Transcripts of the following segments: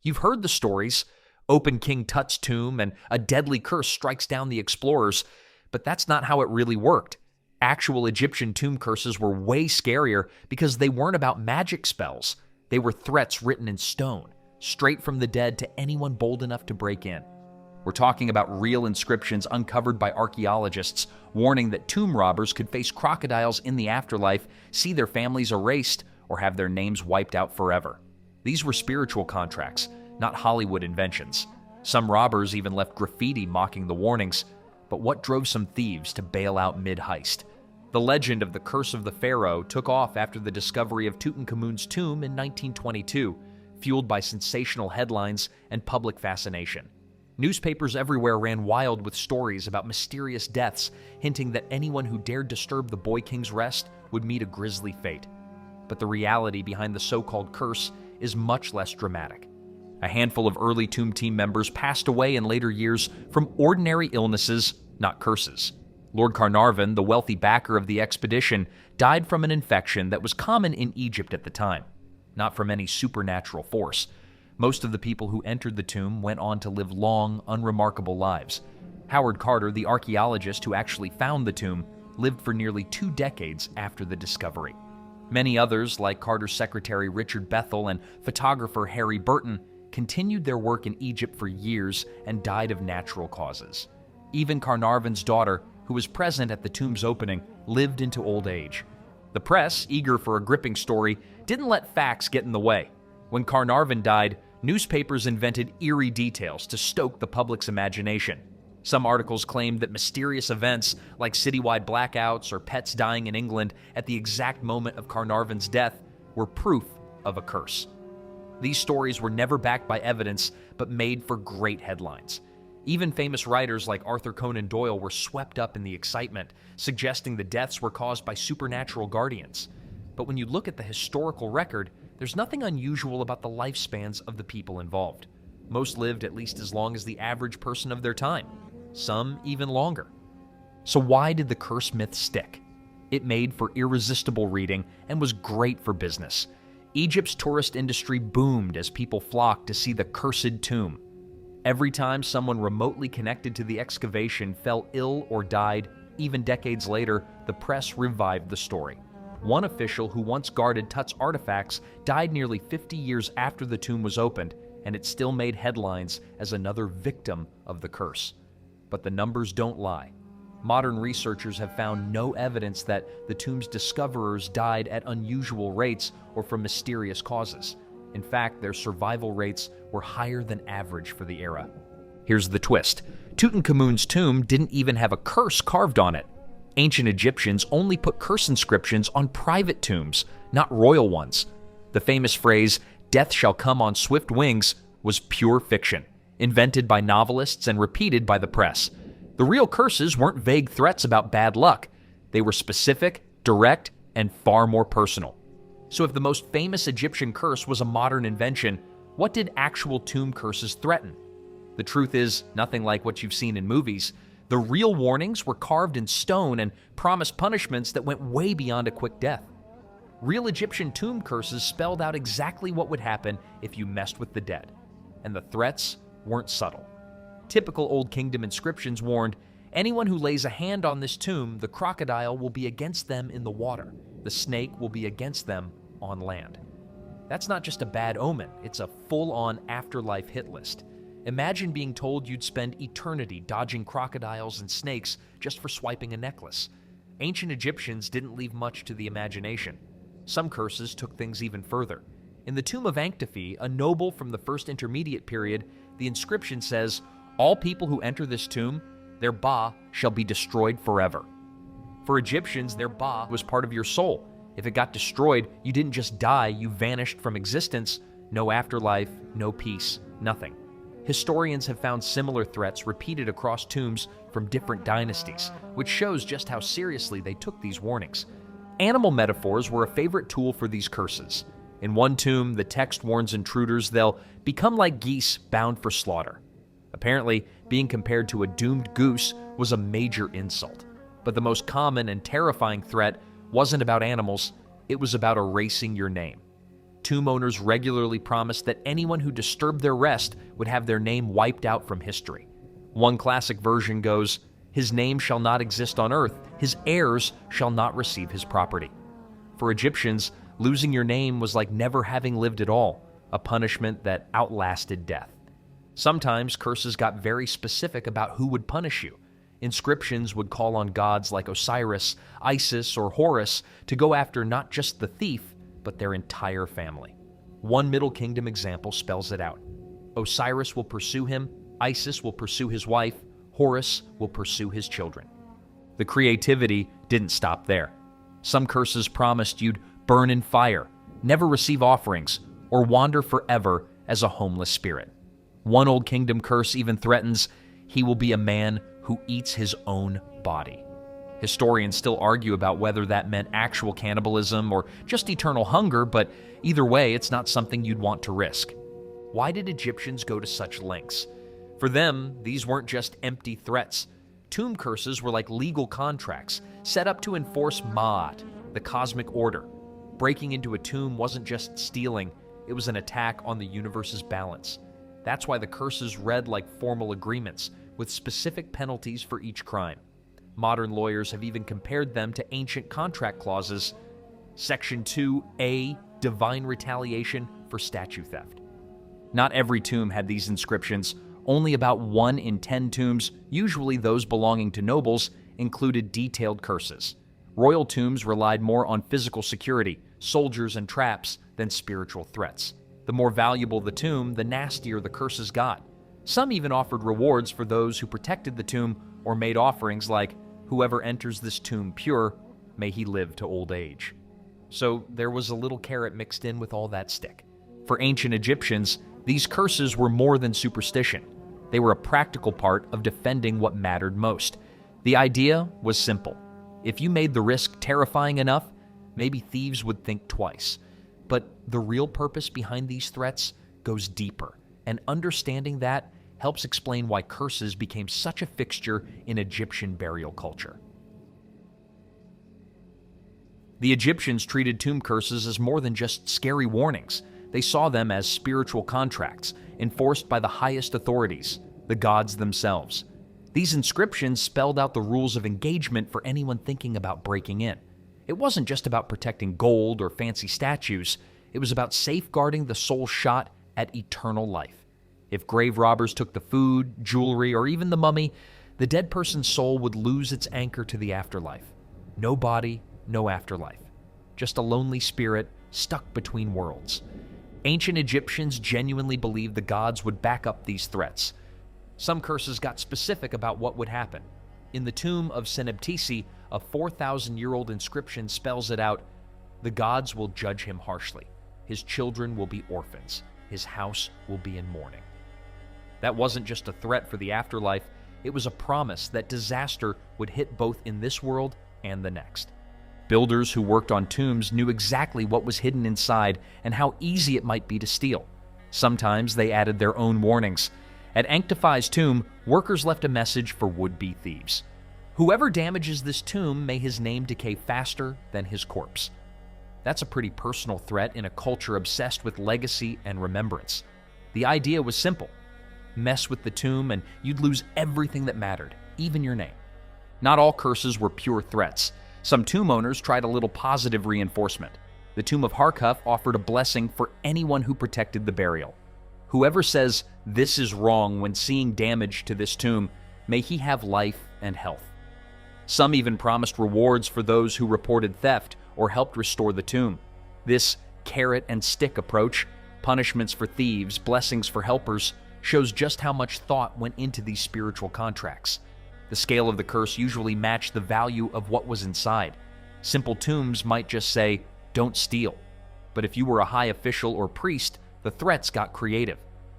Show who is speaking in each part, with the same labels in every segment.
Speaker 1: You've heard the stories. Open King Tut's tomb and a deadly curse strikes down the explorers, but that's not how it really worked. Actual Egyptian tomb curses were way scarier because they weren't about magic spells. They were threats written in stone, straight from the dead to anyone bold enough to break in. We're talking about real inscriptions uncovered by archaeologists, warning that tomb robbers could face crocodiles in the afterlife, see their families erased, or have their names wiped out forever. These were spiritual contracts, not Hollywood inventions. Some robbers even left graffiti mocking the warnings. But what drove some thieves to bail out mid-heist? The legend of the curse of the Pharaoh took off after the discovery of Tutankhamun's tomb in 1922, fueled by sensational headlines and public fascination. Newspapers everywhere ran wild with stories about mysterious deaths, hinting that anyone who dared disturb the boy king's rest would meet a grisly fate. But the reality behind the so-called curse is much less dramatic. A handful of early tomb team members passed away in later years from ordinary illnesses, not curses. Lord Carnarvon, the wealthy backer of the expedition, died from an infection that was common in Egypt at the time, not from any supernatural force. Most of the people who entered the tomb went on to live long, unremarkable lives. Howard Carter, the archaeologist who actually found the tomb, lived for nearly 2 decades after the discovery. Many others, like Carter's secretary Richard Bethel and photographer Harry Burton, continued their work in Egypt for years and died of natural causes. Even Carnarvon's daughter, who was present at the tomb's opening, lived into old age. The press, eager for a gripping story, didn't let facts get in the way. When Carnarvon died, newspapers invented eerie details to stoke the public's imagination. Some articles claimed that mysterious events like citywide blackouts or pets dying in England at the exact moment of Carnarvon's death were proof of a curse. These stories were never backed by evidence, but made for great headlines. Even famous writers like Arthur Conan Doyle were swept up in the excitement, suggesting the deaths were caused by supernatural guardians. But when you look at the historical record, there's nothing unusual about the lifespans of the people involved. Most lived at least as long as the average person of their time, some even longer. So why did the curse myth stick? It made for irresistible reading and was great for business. Egypt's tourist industry boomed as people flocked to see the cursed tomb. Every time someone remotely connected to the excavation fell ill or died, even decades later, the press revived the story. One official who once guarded Tut's artifacts died nearly 50 years after the tomb was opened, and it still made headlines as another victim of the curse. But the numbers don't lie. Modern researchers have found no evidence that the tomb's discoverers died at unusual rates or from mysterious causes. In fact, their survival rates were higher than average for the era. Here's the twist. Tutankhamun's tomb didn't even have a curse carved on it. Ancient Egyptians only put curse inscriptions on private tombs, not royal ones. The famous phrase, "Death shall come on swift wings," was pure fiction, invented by novelists and repeated by the press. The real curses weren't vague threats about bad luck. They were specific, direct, and far more personal. So if the most famous Egyptian curse was a modern invention, what did actual tomb curses threaten? The truth is, nothing like what you've seen in movies. The real warnings were carved in stone and promised punishments that went way beyond a quick death. Real Egyptian tomb curses spelled out exactly what would happen if you messed with the dead. And the threats weren't subtle. Typical Old Kingdom inscriptions warned, anyone who lays a hand on this tomb, the crocodile will be against them in the water. The snake will be against them on land. That's not just a bad omen, it's a full-on afterlife hit list. Imagine being told you'd spend eternity dodging crocodiles and snakes just for swiping a necklace. Ancient Egyptians didn't leave much to the imagination. Some curses took things even further. In the tomb of Ankhtafi, a noble from the First Intermediate period, the inscription says, "All people who enter this tomb, their ba shall be destroyed forever." For Egyptians, their ba was part of your soul. If it got destroyed, you didn't just die, you vanished from existence. No afterlife, no peace, nothing. Historians have found similar threats repeated across tombs from different dynasties, which shows just how seriously they took these warnings. Animal metaphors were a favorite tool for these curses. In one tomb, the text warns intruders they'll become like geese bound for slaughter. Apparently, being compared to a doomed goose was a major insult. But the most common and terrifying threat wasn't about animals, it was about erasing your name. tomb owners regularly promised that anyone who disturbed their rest would have their name wiped out from history. One classic version goes, "His name shall not exist on earth, his heirs shall not receive his property." For Egyptians, losing your name was like never having lived at all, a punishment that outlasted death. Sometimes curses got very specific about who would punish you. Inscriptions would call on gods like Osiris, Isis, or Horus to go after not just the thief, but their entire family. One Middle Kingdom example spells it out. Osiris will pursue him, Isis will pursue his wife, Horus will pursue his children. The creativity didn't stop there. Some curses promised you'd burn in fire, never receive offerings, or wander forever as a homeless spirit. One Old Kingdom curse even threatens, "He will be a man who eats his own body." Historians still argue about whether that meant actual cannibalism or just eternal hunger, but either way, it's not something you'd want to risk. Why did Egyptians go to such lengths? For them, these weren't just empty threats. Tomb curses were like legal contracts, set up to enforce Ma'at, the cosmic order. Breaking into a tomb wasn't just stealing, it was an attack on the universe's balance. That's why the curses read like formal agreements, with specific penalties for each crime. Modern lawyers have even compared them to ancient contract clauses. Section 2A, divine retaliation for statue theft. Not every tomb had these inscriptions. Only about 1 in 10 tombs, usually those belonging to nobles, included detailed curses. Royal tombs relied more on physical security, soldiers and traps, than spiritual threats. The more valuable the tomb, the nastier the curses got. Some even offered rewards for those who protected the tomb or made offerings like, "Whoever enters this tomb pure, may he live to old age." So there was a little carrot mixed in with all that stick. For ancient Egyptians, these curses were more than superstition. They were a practical part of defending what mattered most. The idea was simple. If you made the risk terrifying enough, maybe thieves would think twice. But the real purpose behind these threats goes deeper, and understanding that helps explain why curses became such a fixture in Egyptian burial culture. The Egyptians treated tomb curses as more than just scary warnings. They saw them as spiritual contracts, enforced by the highest authorities, the gods themselves. These inscriptions spelled out the rules of engagement for anyone thinking about breaking in. It wasn't just about protecting gold or fancy statues, it was about safeguarding the soul shot at eternal life. If grave robbers took the food, jewelry, or even the mummy, the dead person's soul would lose its anchor to the afterlife. No body, no afterlife. Just a lonely spirit stuck between worlds. Ancient Egyptians genuinely believed the gods would back up these threats. Some curses got specific about what would happen. In the tomb of Senebtisi, a 4,000-year-old inscription spells it out, "The gods will judge him harshly. His children will be orphans. His house will be in mourning." That wasn't just a threat for the afterlife, it was a promise that disaster would hit both in this world and the next. Builders who worked on tombs knew exactly what was hidden inside and how easy it might be to steal. Sometimes they added their own warnings. At Ankhtifi's tomb, workers left a message for would-be thieves. "Whoever damages this tomb, may his name decay faster than his corpse." That's a pretty personal threat in a culture obsessed with legacy and remembrance. The idea was simple. Mess with the tomb and you'd lose everything that mattered, even your name. Not all curses were pure threats. Some tomb owners tried a little positive reinforcement. The tomb of Harkuf offered a blessing for anyone who protected the burial. "Whoever says this is wrong when seeing damage to this tomb, may he have life and health." Some even promised rewards for those who reported theft or helped restore the tomb. This carrot and stick approach, punishments for thieves, blessings for helpers, shows just how much thought went into these spiritual contracts. The scale of the curse usually matched the value of what was inside. Simple tombs might just say, "Don't steal." But if you were a high official or priest, the threats got creative.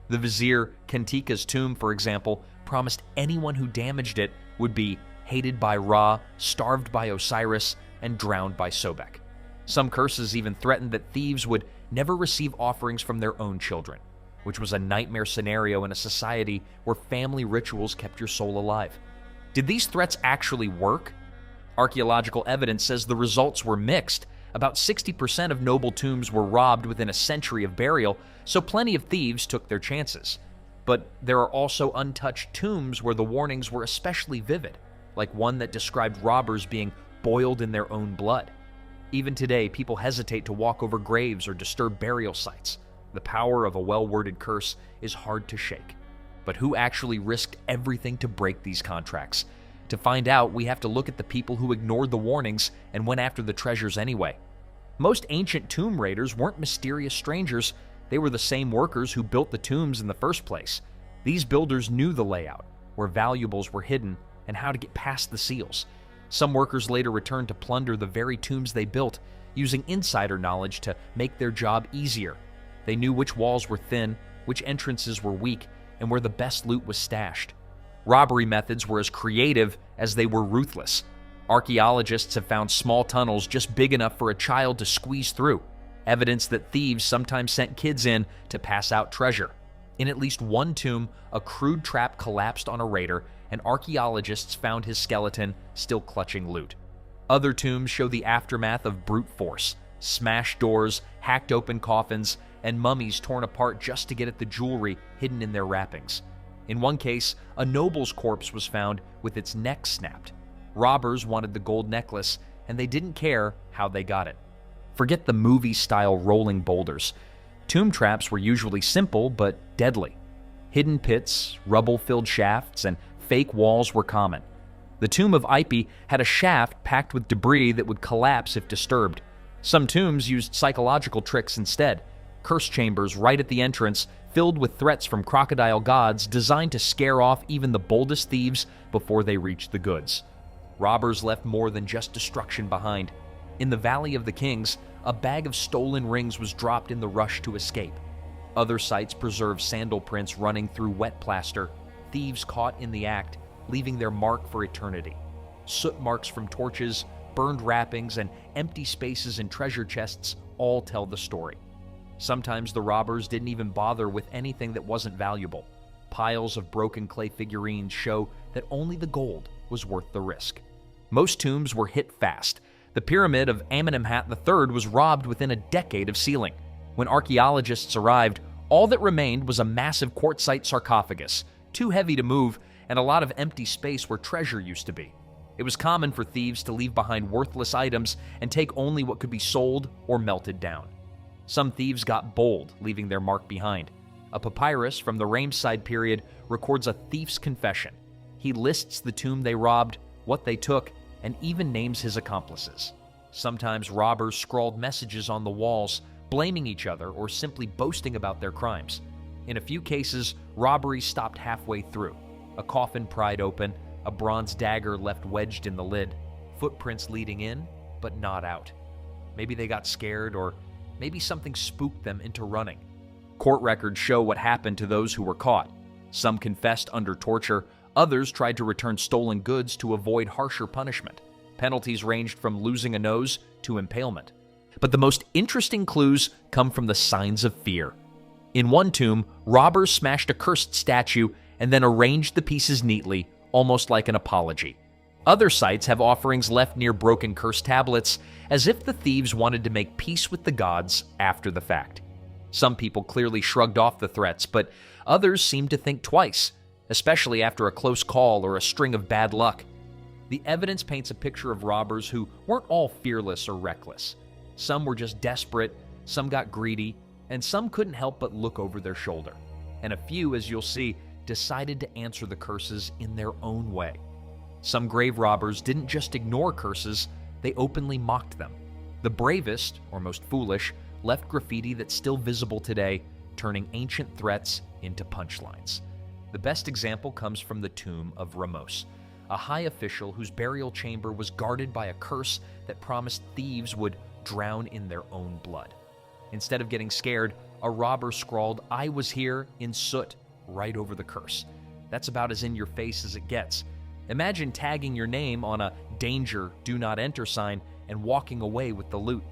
Speaker 1: The vizier Kentika's tomb, for example, promised anyone who damaged it would be hated by Ra, starved by Osiris, and drowned by Sobek. Some curses even threatened that thieves would never receive offerings from their own children, which was a nightmare scenario in a society where family rituals kept your soul alive. Did these threats actually work? Archaeological evidence says the results were mixed. About 60% of noble tombs were robbed within a century of burial, so plenty of thieves took their chances. But there are also untouched tombs where the warnings were especially vivid, like one that described robbers being boiled in their own blood. Even today, people hesitate to walk over graves or disturb burial sites. The power of a well-worded curse is hard to shake. But who actually risked everything to break these contracts? To find out, we have to look at the people who ignored the warnings and went after the treasures anyway. Most ancient tomb raiders weren't mysterious strangers. They were the same workers who built the tombs in the first place. These builders knew the layout, where valuables were hidden, and how to get past the seals. Some workers later returned to plunder the very tombs they built, using insider knowledge to make their job easier. They knew which walls were thin, which entrances were weak, and where the best loot was stashed. Robbery methods were as creative as they were ruthless. Archaeologists have found small tunnels just big enough for a child to squeeze through, evidence that thieves sometimes sent kids in to pass out treasure. In at least one tomb, a crude trap collapsed on a raider, and archaeologists found his skeleton still clutching loot. Other tombs show the aftermath of brute force: smashed doors, hacked open coffins, and mummies torn apart just to get at the jewelry hidden in their wrappings. In one case, a noble's corpse was found with its neck snapped. Robbers wanted the gold necklace, and they didn't care how they got it. Forget the movie-style rolling boulders. Tomb traps were usually simple but deadly. Hidden pits, rubble-filled shafts, and fake walls were common. The tomb of Ipi had a shaft packed with debris that would collapse if disturbed. Some tombs used psychological tricks instead. Curse chambers right at the entrance, filled with threats from crocodile gods designed to scare off even the boldest thieves before they reached the goods. Robbers left more than just destruction behind. In the Valley of the Kings, a bag of stolen rings was dropped in the rush to escape. Other sites preserve sandal prints running through wet plaster, thieves caught in the act, leaving their mark for eternity. Soot marks from torches, burned wrappings, and empty spaces in treasure chests all tell the story. Sometimes the robbers didn't even bother with anything that wasn't valuable. Piles of broken clay figurines show that only the gold was worth the risk. Most tombs were hit fast. The pyramid of Amenemhat III was robbed within a decade of sealing. When archaeologists arrived, all that remained was a massive quartzite sarcophagus, too heavy to move, and a lot of empty space where treasure used to be. It was common for thieves to leave behind worthless items and take only what could be sold or melted down. Some thieves got bold, leaving their mark behind. A papyrus from the Ramesside period records a thief's confession. He lists the tomb they robbed, what they took, and even names his accomplices. Sometimes robbers scrawled messages on the walls, blaming each other or simply boasting about their crimes. In a few cases, robberies stopped halfway through. A coffin pried open, a bronze dagger left wedged in the lid, footprints leading in, but not out. Maybe they got scared, or maybe something spooked them into running. Court records show what happened to those who were caught. Some confessed under torture, others tried to return stolen goods to avoid harsher punishment. Penalties ranged from losing a nose to impalement. But the most interesting clues come from the signs of fear. In one tomb, robbers smashed a cursed statue and then arranged the pieces neatly, almost like an apology. Other sites have offerings left near broken curse tablets, as if the thieves wanted to make peace with the gods after the fact. Some people clearly shrugged off the threats, but others seemed to think twice, especially after a close call or a string of bad luck. The evidence paints a picture of robbers who weren't all fearless or reckless. Some were just desperate, some got greedy, and some couldn't help but look over their shoulder. And a few, as you'll see, decided to answer the curses in their own way. Some grave robbers didn't just ignore curses, they openly mocked them. The bravest, or most foolish, left graffiti that's still visible today, turning ancient threats into punchlines. The best example comes from the tomb of Ramos, a high official whose burial chamber was guarded by a curse that promised thieves would drown in their own blood. Instead of getting scared, a robber scrawled, "I was here," in soot right over the curse. That's about as in your face as it gets. Imagine tagging your name on a "Danger, do not enter" sign and walking away with the loot.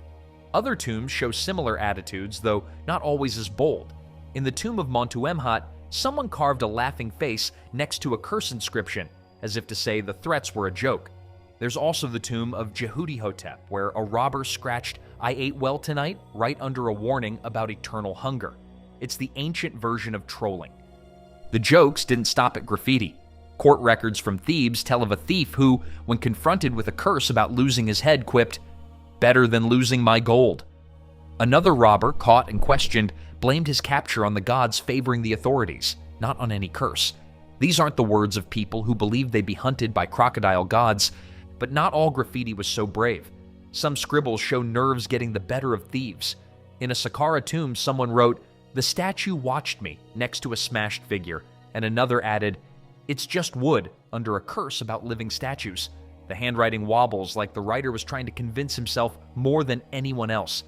Speaker 1: Other tombs show similar attitudes, though not always as bold. In the tomb of Montuemhat, someone carved a laughing face next to a curse inscription, as if to say the threats were a joke. There's also the tomb of Jehudi Hotep, where a robber scratched "I ate well tonight," right under a warning about eternal hunger. It's the ancient version of trolling. The jokes didn't stop at graffiti. Court records from Thebes tell of a thief who, when confronted with a curse about losing his head, quipped, "Better than losing my gold." Another robber, caught and questioned, blamed his capture on the gods favoring the authorities, not on any curse. These aren't the words of people who believed they'd be hunted by crocodile gods, but not all graffiti was so brave. Some scribbles show nerves getting the better of thieves. In a Saqqara tomb, someone wrote, "The statue watched me," next to a smashed figure, and another added, "It's just wood," under a curse about living statues. The handwriting wobbles like the writer was trying to convince himself more than anyone else.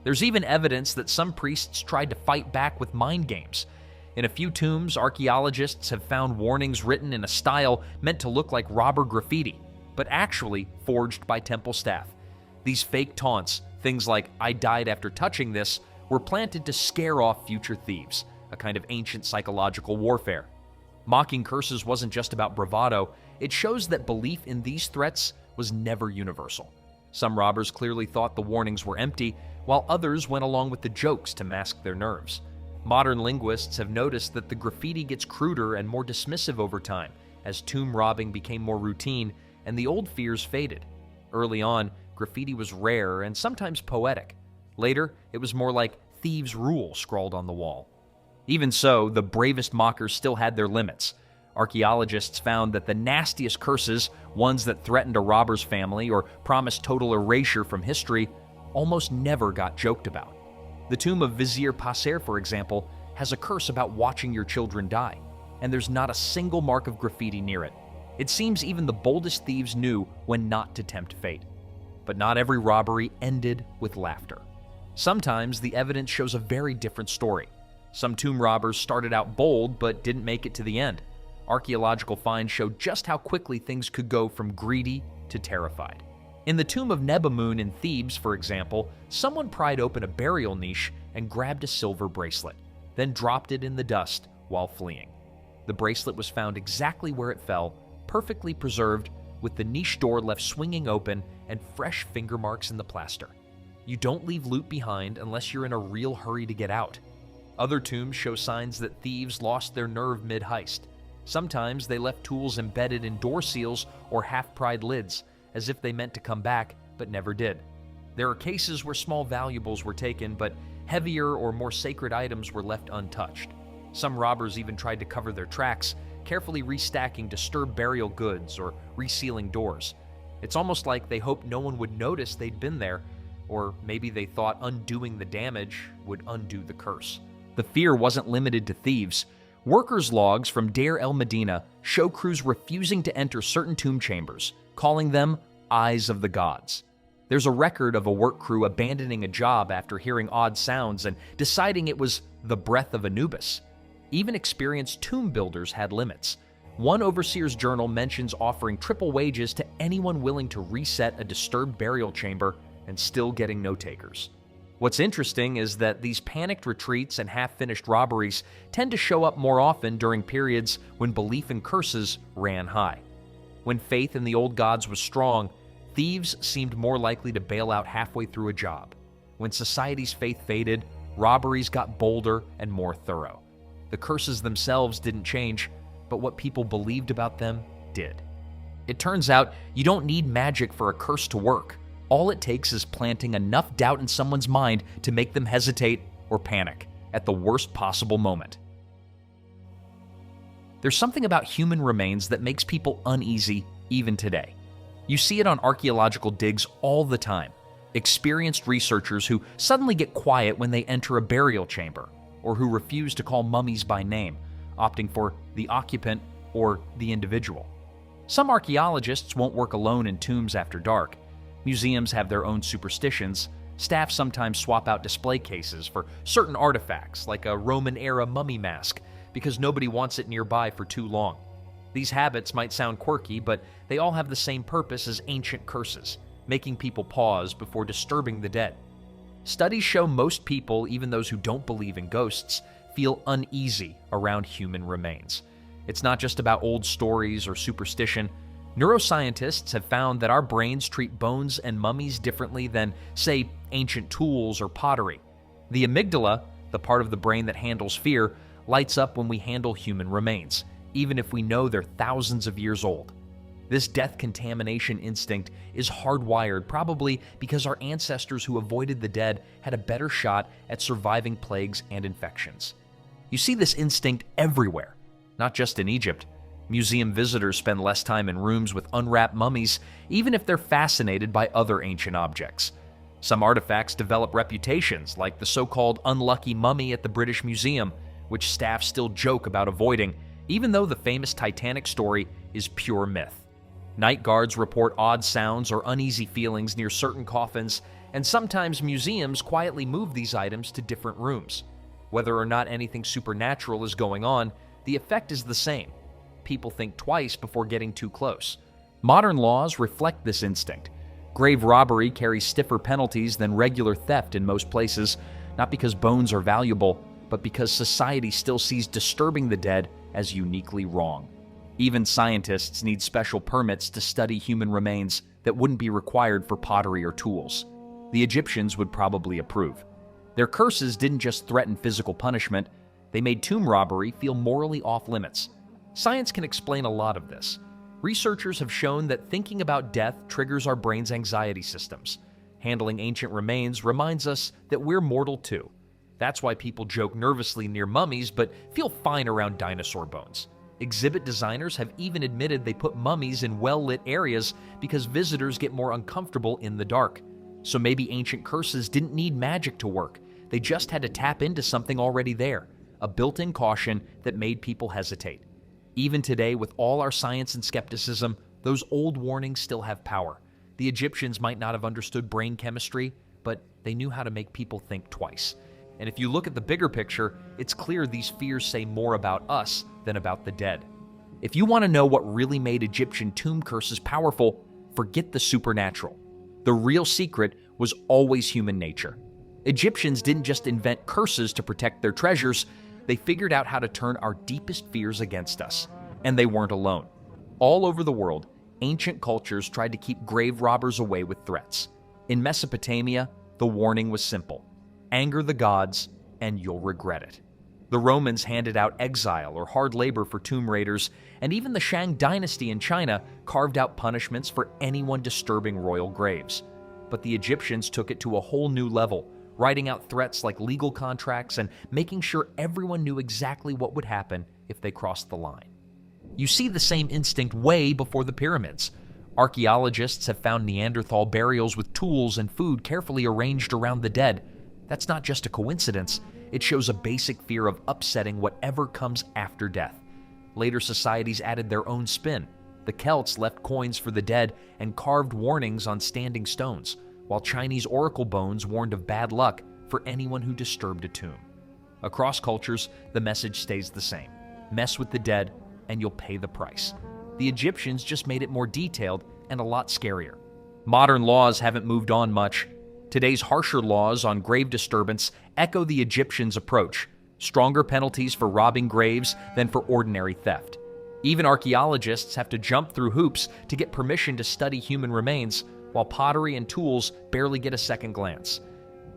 Speaker 1: There's even evidence that some priests tried to fight back with mind games. In a few tombs, archaeologists have found warnings written in a style meant to look like robber graffiti, but actually forged by temple staff. These fake taunts, things like "I died after touching this," were planted to scare off future thieves, a kind of ancient psychological warfare. Mocking curses wasn't just about bravado, it shows that belief in these threats was never universal. Some robbers clearly thought the warnings were empty, while others went along with the jokes to mask their nerves. Modern linguists have noticed that the graffiti gets cruder and more dismissive over time, as tomb robbing became more routine and the old fears faded. Early on, graffiti was rare and sometimes poetic. Later, it was more like "Thieves' Rule" scrawled on the wall. Even so, the bravest mockers still had their limits. Archaeologists found that the nastiest curses, ones that threatened a robber's family or promised total erasure from history, almost never got joked about. The tomb of Vizier Passer, for example, has a curse about watching your children die, and there's not a single mark of graffiti near it. It seems even the boldest thieves knew when not to tempt fate. But not every robbery ended with laughter. Sometimes the evidence shows a very different story. Some tomb robbers started out bold but didn't make it to the end. Archaeological finds show just how quickly things could go from greedy to terrified. In the tomb of Nebamun in Thebes, for example, someone pried open a burial niche and grabbed a silver bracelet, then dropped it in the dust while fleeing. The bracelet was found exactly where it fell, perfectly preserved, with the niche door left swinging open and fresh finger marks in the plaster. You don't leave loot behind unless you're in a real hurry to get out. Other tombs show signs that thieves lost their nerve mid-heist. Sometimes they left tools embedded in door seals or half-pried lids, as if they meant to come back, but never did. There are cases where small valuables were taken, but heavier or more sacred items were left untouched. Some robbers even tried to cover their tracks, carefully restacking disturbed burial goods or resealing doors. It's almost like they hoped no one would notice they'd been there, or maybe they thought undoing the damage would undo the curse. The fear wasn't limited to thieves. Workers' logs from Deir el-Medina show crews refusing to enter certain tomb chambers, calling them eyes of the gods. There's a record of a work crew abandoning a job after hearing odd sounds and deciding it was the breath of Anubis. Even experienced tomb builders had limits. One overseer's journal mentions offering triple wages to anyone willing to reset a disturbed burial chamber and still getting no takers. What's interesting is that these panicked retreats and half-finished robberies tend to show up more often during periods when belief in curses ran high. When faith in the old gods was strong, thieves seemed more likely to bail out halfway through a job. When society's faith faded, robberies got bolder and more thorough. The curses themselves didn't change, but what people believed about them did. It turns out you don't need magic for a curse to work. All it takes is planting enough doubt in someone's mind to make them hesitate or panic at the worst possible moment. There's something about human remains that makes people uneasy even today. You see it on archaeological digs all the time. Experienced researchers who suddenly get quiet when they enter a burial chamber, or who refuse to call mummies by name, opting for the occupant or the individual. Some archaeologists won't work alone in tombs after dark. Museums have their own superstitions. Staff sometimes swap out display cases for certain artifacts, like a Roman-era mummy mask, because nobody wants it nearby for too long. These habits might sound quirky, but they all have the same purpose as ancient curses, making people pause before disturbing the dead. Studies show most people, even those who don't believe in ghosts, feel uneasy around human remains. It's not just about old stories or superstition. Neuroscientists have found that our brains treat bones and mummies differently than, say, ancient tools, or pottery. The amygdala, the part of the brain that handles fear, lights up when we handle human remains, even if we know they're thousands of years old. This death contamination instinct is hardwired, probably because our ancestors who avoided the dead had a better shot at surviving plagues and infections. You see this instinct everywhere, not just in Egypt. Museum visitors spend less time in rooms with unwrapped mummies, even if they're fascinated by other ancient objects. Some artifacts develop reputations, like the so-called unlucky mummy at the British Museum, which staff still joke about avoiding, even though the famous Titanic story is pure myth. Night guards report odd sounds or uneasy feelings near certain coffins, and sometimes museums quietly move these items to different rooms. Whether or not anything supernatural is going on, the effect is the same. People think twice before getting too close. Modern laws reflect this instinct. Grave robbery carries stiffer penalties than regular theft in most places, not because bones are valuable, but because society still sees disturbing the dead as uniquely wrong. Even scientists need special permits to study human remains that wouldn't be required for pottery or tools. The Egyptians would probably approve. Their curses didn't just threaten physical punishment, they made tomb robbery feel morally off-limits. Science can explain a lot of this. Researchers have shown that thinking about death triggers our brain's anxiety systems. Handling ancient remains reminds us that we're mortal too. That's why people joke nervously near mummies but feel fine around dinosaur bones. Exhibit designers have even admitted they put mummies in well-lit areas because visitors get more uncomfortable in the dark. So maybe ancient curses didn't need magic to work. They just had to tap into something already there, a built-in caution that made people hesitate. Even today, with all our science and skepticism, those old warnings still have power. The Egyptians might not have understood brain chemistry, but they knew how to make people think twice. And if you look at the bigger picture, it's clear these fears say more about us than about the dead. If you want to know what really made Egyptian tomb curses powerful, forget the supernatural. The real secret was always human nature. Egyptians didn't just invent curses to protect their treasures, they figured out how to turn our deepest fears against us. And they weren't alone. All over the world, ancient cultures tried to keep grave robbers away with threats. In Mesopotamia, the warning was simple: anger the gods, and you'll regret it. The Romans handed out exile or hard labor for tomb raiders, and even the Shang dynasty in China carved out punishments for anyone disturbing royal graves. But the Egyptians took it to a whole new level, writing out threats like legal contracts and making sure everyone knew exactly what would happen if they crossed the line. You see the same instinct way before the pyramids. Archaeologists have found Neanderthal burials with tools and food carefully arranged around the dead. That's not just a coincidence. It shows a basic fear of upsetting whatever comes after death. Later societies added their own spin. The Celts left coins for the dead and carved warnings on standing stones, while Chinese oracle bones warned of bad luck for anyone who disturbed a tomb. Across cultures, the message stays the same: mess with the dead, and you'll pay the price. The Egyptians just made it more detailed and a lot scarier. Modern laws haven't moved on much. Today's harsher laws on grave disturbance echo the Egyptians' approach: stronger penalties for robbing graves than for ordinary theft. Even archaeologists have to jump through hoops to get permission to study human remains, while pottery and tools barely get a second glance.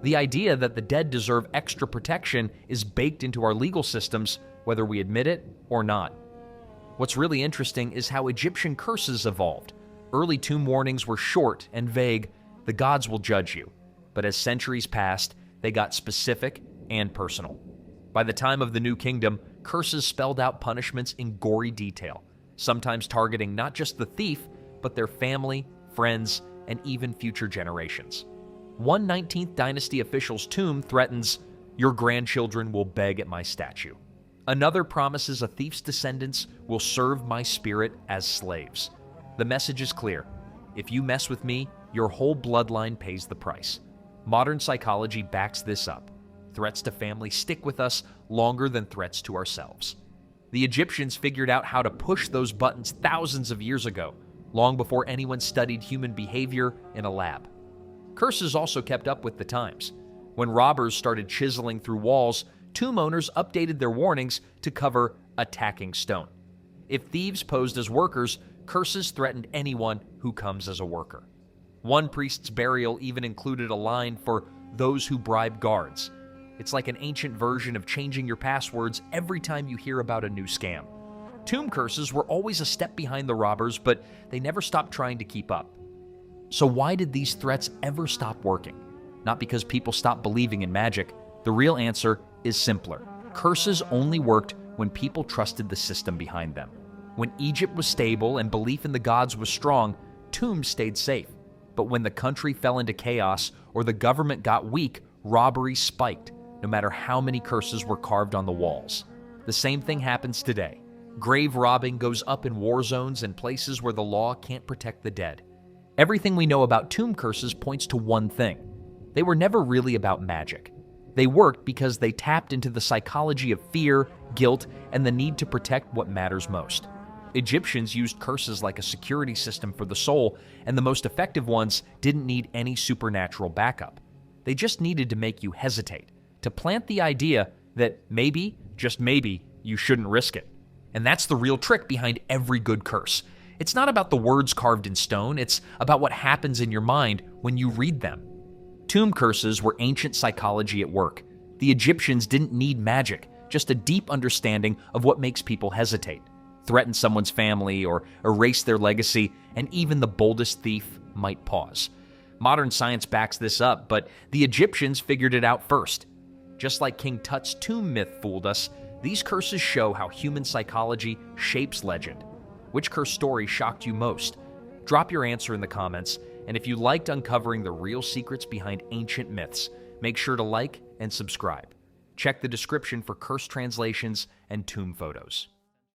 Speaker 1: The idea that the dead deserve extra protection is baked into our legal systems, whether we admit it or not. What's really interesting is how Egyptian curses evolved. Early tomb warnings were short and vague: the gods will judge you. But as centuries passed, they got specific and personal. By the time of the New Kingdom, curses spelled out punishments in gory detail, sometimes targeting not just the thief, but their family, friends, and even future generations. One 19th dynasty official's tomb threatens, "Your grandchildren will beg at my statue." Another promises a thief's descendants will serve my spirit as slaves. The message is clear: if you mess with me, your whole bloodline pays the price. Modern psychology backs this up. Threats to family stick with us longer than threats to ourselves. The Egyptians figured out how to push those buttons thousands of years ago, long before anyone studied human behavior in a lab. Curses also kept up with the times. When robbers started chiseling through walls, tomb owners updated their warnings to cover attacking stone. If thieves posed as workers, curses threatened anyone who comes as a worker. One priest's burial even included a line for those who bribe guards. It's like an ancient version of changing your passwords every time you hear about a new scam. Tomb curses were always a step behind the robbers, but they never stopped trying to keep up. So why did these threats ever stop working? Not because people stopped believing in magic. The real answer is simpler. Curses only worked when people trusted the system behind them. When Egypt was stable and belief in the gods was strong, tombs stayed safe. But when the country fell into chaos or the government got weak, robberies spiked, no matter how many curses were carved on the walls. The same thing happens today. Grave robbing goes up in war zones and places where the law can't protect the dead. Everything we know about tomb curses points to one thing. They were never really about magic. They worked because they tapped into the psychology of fear, guilt, and the need to protect what matters most. Egyptians used curses like a security system for the soul, and the most effective ones didn't need any supernatural backup. They just needed to make you hesitate, to plant the idea that maybe, just maybe, you shouldn't risk it. And that's the real trick behind every good curse. It's not about the words carved in stone, it's about what happens in your mind when you read them. Tomb curses were ancient psychology at work. The Egyptians didn't need magic, just a deep understanding of what makes people hesitate, threaten someone's family, or erase their legacy, and even the boldest thief might pause. Modern science backs this up, but the Egyptians figured it out first. Just like King Tut's tomb myth fooled us, these curses show how human psychology shapes legend. Which curse story shocked you most? Drop your answer in the comments, and if you liked uncovering the real secrets behind ancient myths, make sure to like and subscribe. Check the description for curse translations and tomb photos.